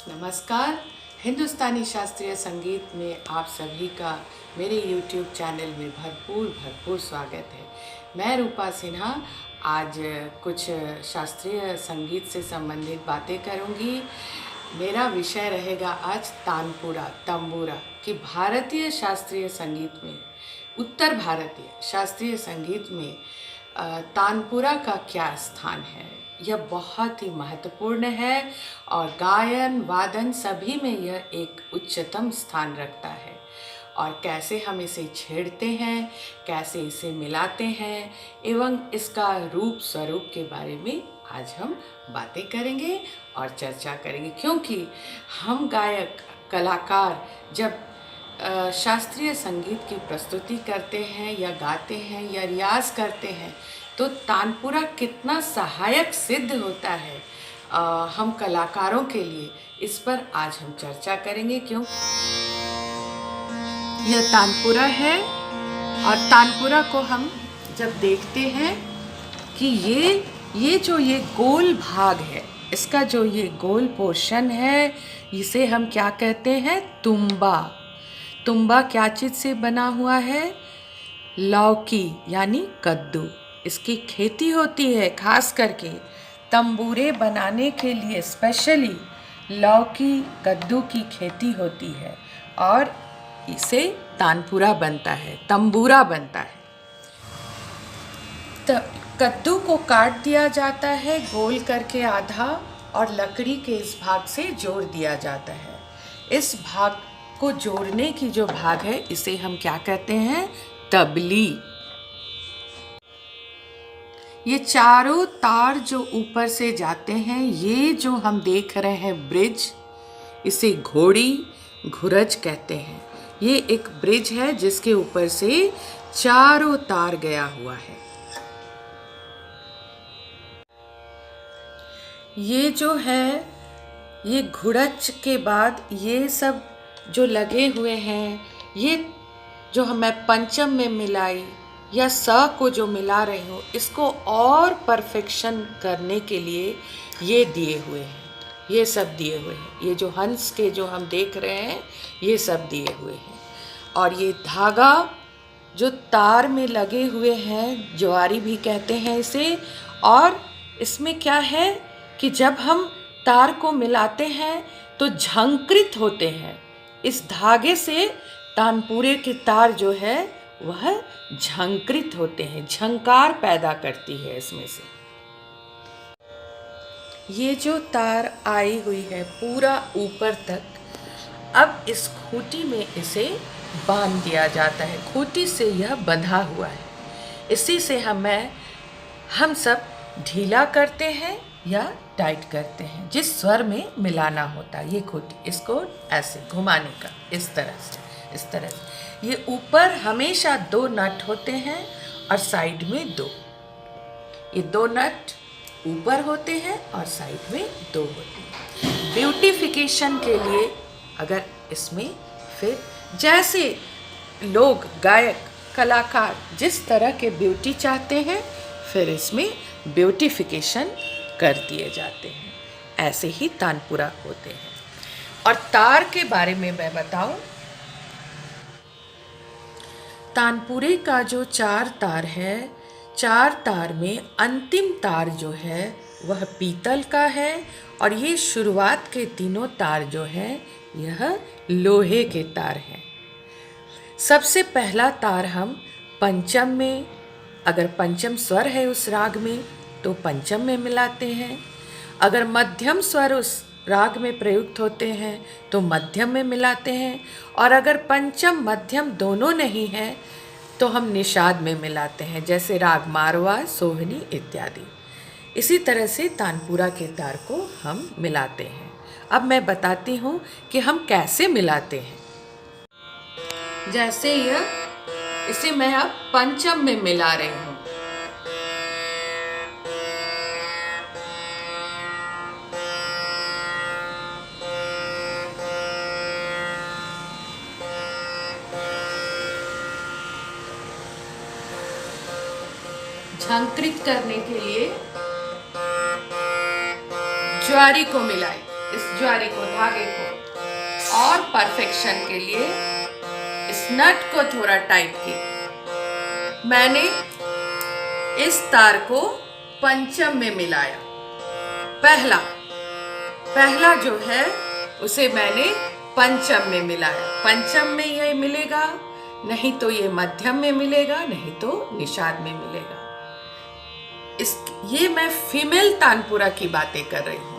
नमस्कार। हिंदुस्तानी शास्त्रीय संगीत में आप सभी का मेरे YouTube चैनल में भरपूर स्वागत है। मैं रूपा सिन्हा आज कुछ शास्त्रीय संगीत से संबंधित बातें करूंगी। मेरा विषय रहेगा आज तानपुरा तंबूरा कि भारतीय शास्त्रीय संगीत में, उत्तर भारतीय शास्त्रीय संगीत में तानपुरा का क्या स्थान है। यह बहुत ही महत्वपूर्ण है और गायन वादन सभी में यह एक उच्चतम स्थान रखता है। और कैसे हम इसे छेड़ते हैं, कैसे इसे मिलाते हैं एवं इसका रूप स्वरूप के बारे में आज हम बातें करेंगे और चर्चा करेंगे। क्योंकि हम गायक कलाकार जब शास्त्रीय संगीत की प्रस्तुति करते हैं या गाते हैं या रियाज करते हैं तो तानपुरा कितना सहायक सिद्ध होता है हम कलाकारों के लिए, इस पर आज हम चर्चा करेंगे। क्यों यह तानपुरा है और तानपुरा को हम जब देखते हैं कि ये गोल भाग है, इसका जो ये गोल पोर्शन है, इसे हम क्या कहते हैं? तुम्बा। तुम्बा क्या चीज़ से बना हुआ है? लौकी यानी कद्दू। इसकी खेती होती है, खास करके तंबूरे बनाने के लिए स्पेशली लौकी कद्दू की खेती होती है और इसे तानपुरा बनता है, तंबूरा बनता है। कद्दू को काट दिया जाता है गोल करके आधा और लकड़ी के इस भाग से जोड़ दिया जाता है। इस भाग को जोड़ने की जो भाग है इसे हम क्या कहते हैं? तबली। ये चारों तार जो ऊपर से जाते हैं, ये जो हम देख रहे हैं ब्रिज, इसे घोड़ी घुरज कहते हैं। ये एक ब्रिज है जिसके ऊपर से चारों तार गया हुआ है। ये जो है, ये घुरज के बाद ये सब जो लगे हुए हैं, ये जो मैं पंचम में मिलाई या स को जो मिला रही हूँ, इसको और परफेक्शन करने के लिए ये दिए हुए हैं, ये सब दिए हुए हैं। ये जो हंस के जो हम देख रहे हैं, ये सब दिए हुए हैं। और ये धागा जो तार में लगे हुए हैं, ज्वारी भी कहते हैं इसे। और इसमें क्या है कि जब हम तार को मिलाते हैं तो झंकृत होते हैं। इस धागे से तानपुरे के तार जो है वह झंकृत होते हैं, झंकार पैदा करती है इसमें से। ये जो तार आई हुई है पूरा ऊपर तक, अब इस खूंटी में इसे बांध दिया जाता है। खूंटी से यह बंधा हुआ है, इसी से हम सब ढीला करते हैं या टाइट करते हैं, जिस स्वर में मिलाना होता है। ये खूंटी, इसको ऐसे घुमाने का, इस तरह से। ये ऊपर हमेशा 2 नट होते हैं और साइड में 2। ये 2 नट ऊपर होते हैं और साइड में 2 होते हैं। ब्यूटिफिकेशन के लिए अगर इसमें फिर जैसे लोग गायक कलाकार जिस तरह के ब्यूटी चाहते हैं, फिर इसमें ब्यूटिफिकेशन कर दिए जाते हैं। ऐसे ही तानपुरा होते हैं। और तार के बारे में मैं बताऊं, तानपुरे का जो 4 तार है, 4 तार में अंतिम तार जो है वह पीतल का है और ये शुरुआत के 3 तार जो है यह लोहे के तार हैं। सबसे पहला तार हम पंचम में, अगर पंचम स्वर है उस राग में तो पंचम में मिलाते हैं। अगर मध्यम स्वर उस राग में प्रयुक्त होते हैं तो मध्यम में मिलाते हैं। और अगर पंचम मध्यम दोनों नहीं है तो हम निषाद में मिलाते हैं, जैसे राग मारवा, सोहनी इत्यादि। इसी तरह से तानपुरा के तार को हम मिलाते हैं। अब मैं बताती हूँ कि हम कैसे मिलाते हैं। जैसे इसे मैं अब पंचम में मिला रही हूँ। झंकृत करने के लिए ज्वारी को मिलाई। इस ज्वारी को, धागे को, और परफेक्शन के लिए इस नट को थोड़ा टाइट किया। मैंने इस तार को पंचम में मिलाया। पहला जो है उसे मैंने पंचम में मिलाया। पंचम में यह मिलेगा, नहीं तो ये मध्यम में मिलेगा, नहीं तो निषाद में मिलेगा। ये मैं फीमेल तानपुरा की बातें कर रही हूँ,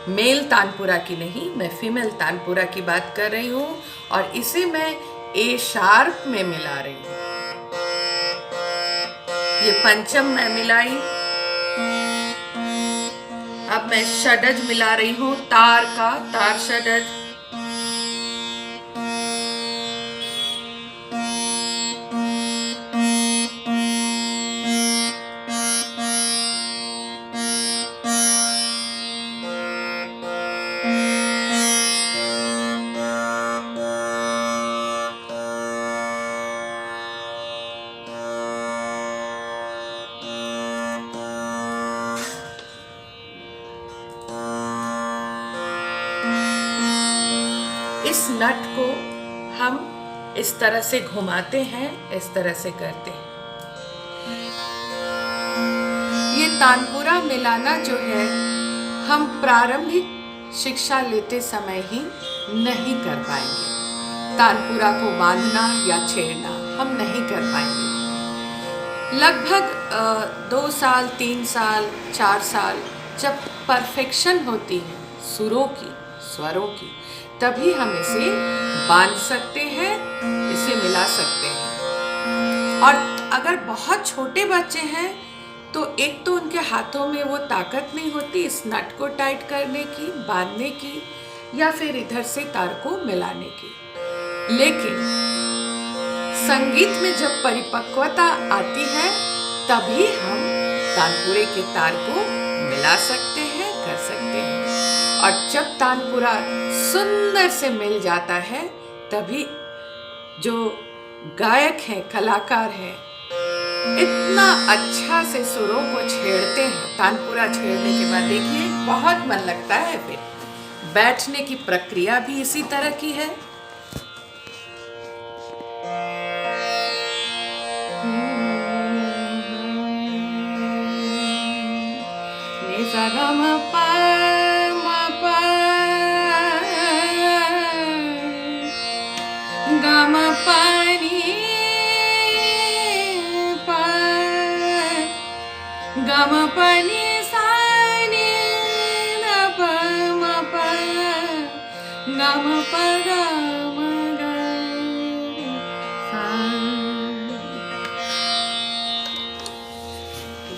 मेल तानपुरा की नहीं, मैं फीमेल तानपुरा की बात कर रही हूँ। और इसे मैं ए शार्प में मिला रही हूँ। ये पंचम मैं मिलाई। अब मैं षडज मिला रही हूँ, तार का, तार षडज। इस नट को हम इस तरह से घुमाते हैं, इस तरह से करते हैं। ये तानपुरा मिलाना जो है हम प्रारंभिक शिक्षा लेते समय ही नहीं कर पाएंगे। तानपुरा को बांधना या छेड़ना हम नहीं कर पाएंगे। लगभग 2 साल, 3 साल, 4 साल जब परफेक्शन होती है सुरों की, स्वरों की, तभी हम इसे बांध सकते हैं, इसे मिला सकते हैं। और अगर बहुत छोटे बच्चे हैं तो एक तो उनके हाथों में वो ताकत नहीं होती इस नट को टाइट करने की, बांधने की, या फिर इधर से तार को मिलाने की। लेकिन संगीत में जब परिपक्वता आती है तभी हम तानपुरे के तार को मिला सकते हैं, कर सकते हैं। और जब तानपुरा सुंदर से मिल जाता है तभी जो गायक हैं, कलाकार हैं, इतना अच्छा से सुरों को छेड़ते हैं। तानपुरा छेड़ने के बाद देखिए बहुत मन लगता है। फिर बैठने की प्रक्रिया भी इसी तरह की है।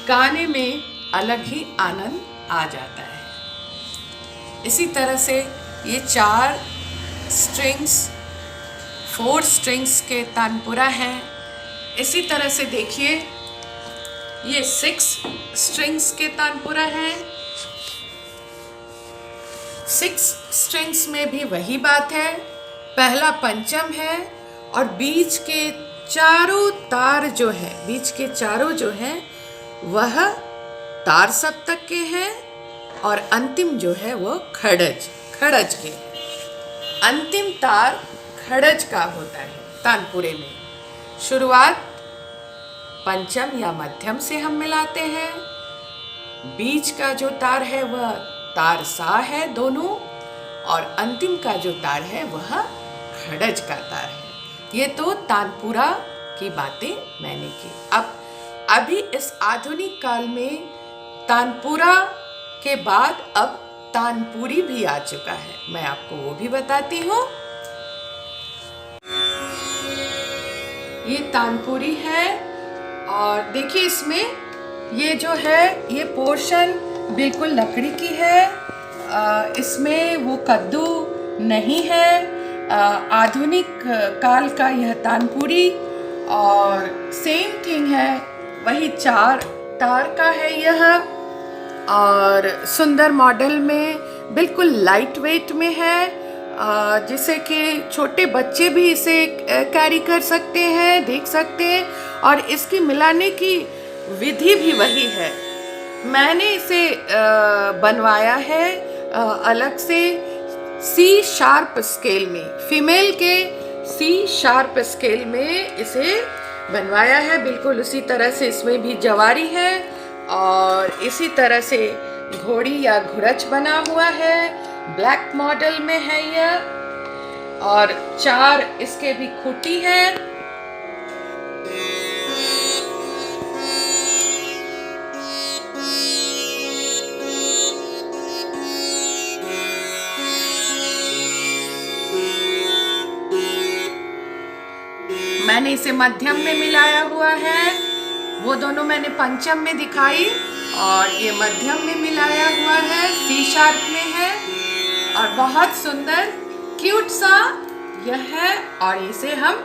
गाने में अलग ही आनंद आ जाता है। इसी तरह से ये 4 स्ट्रिंग्स, 4 स्ट्रिंग्स के तानपुरा हैं। इसी तरह से देखिए ये 6 स्ट्रिंग्स के तानपुरा हैं। 6 स्ट्रिंग्स में भी वही बात है, पहला पंचम है और बीच के चारों तार जो है, बीच के चारों जो हैं वह तार सप्तक के हैं और अंतिम जो है वो खड़ज के। अंतिम तार खड़ज का होता है तानपुरे में। शुरुआत पंचम या मध्यम से हम मिलाते हैं। बीच का जो तार है वह तार सा है दोनों, और अंतिम का जो तार है वह खड़ज का तार है। ये तो तानपुरा की बातें मैंने की। अभी इस आधुनिक काल में तानपुरा के बाद अब तानपुरी भी आ चुका है, मैं आपको वो भी बताती हूँ। ये तानपुरी है और देखिए इसमें ये जो है ये पोर्शन बिल्कुल लकड़ी की है, इसमें वो कद्दू नहीं है। आधुनिक काल का यह तानपुरी और सेम थिंग है, वही 4 तार का है यह, और सुंदर मॉडल में, बिल्कुल लाइट वेट में है, जिसे कि छोटे बच्चे भी इसे कैरी कर सकते हैं, देख सकते हैं। और इसकी मिलाने की विधि भी वही है। मैंने इसे बनवाया है अलग से सी शार्प स्केल में, फीमेल के सी शार्प स्केल में इसे बनवाया है। बिल्कुल उसी तरह से इसमें भी जवारी है और इसी तरह से घोड़ी या घुरच बना हुआ है। ब्लैक मॉडल में है यह और 4 इसके भी खूंटी है। मैंने इसे मध्यम में मिलाया हुआ है, वो दोनों मैंने पंचम में दिखाई और ये मध्यम में मिलाया हुआ है, सी शार्प में है और बहुत सुंदर क्यूट सा यह है। और इसे हम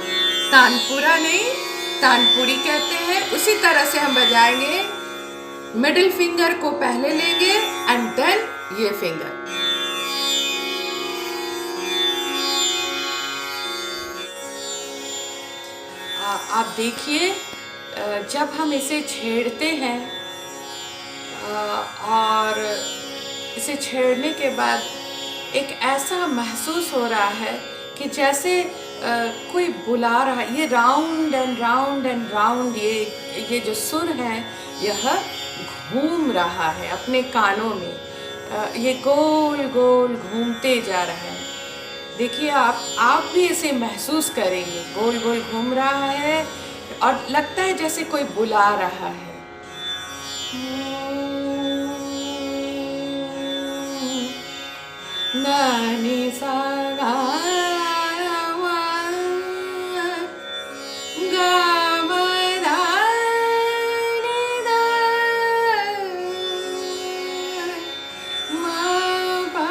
तानपुरा नहीं तानपुरी कहते हैं। उसी तरह से हम बजाएंगे, मिडिल फिंगर को पहले लेंगे एंड देन ये फिंगर। आप देखिए, जब हम इसे छेड़ते हैं और इसे छेड़ने के बाद एक ऐसा महसूस हो रहा है कि जैसे कोई बुला रहा है। ये round and round and round ये जो सुर है यह घूम रहा है अपने कानों में। ये गोल गोल घूमते जा रहा है। देखिए, आप भी इसे महसूस करेंगे। गोल गोल घूम रहा है और लगता है जैसे कोई बुला रहा है। नानी सा गा मा गा मा दा नी दा मा पा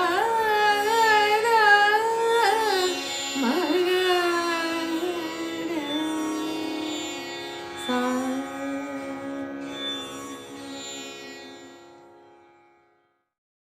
दा मा गा रे सा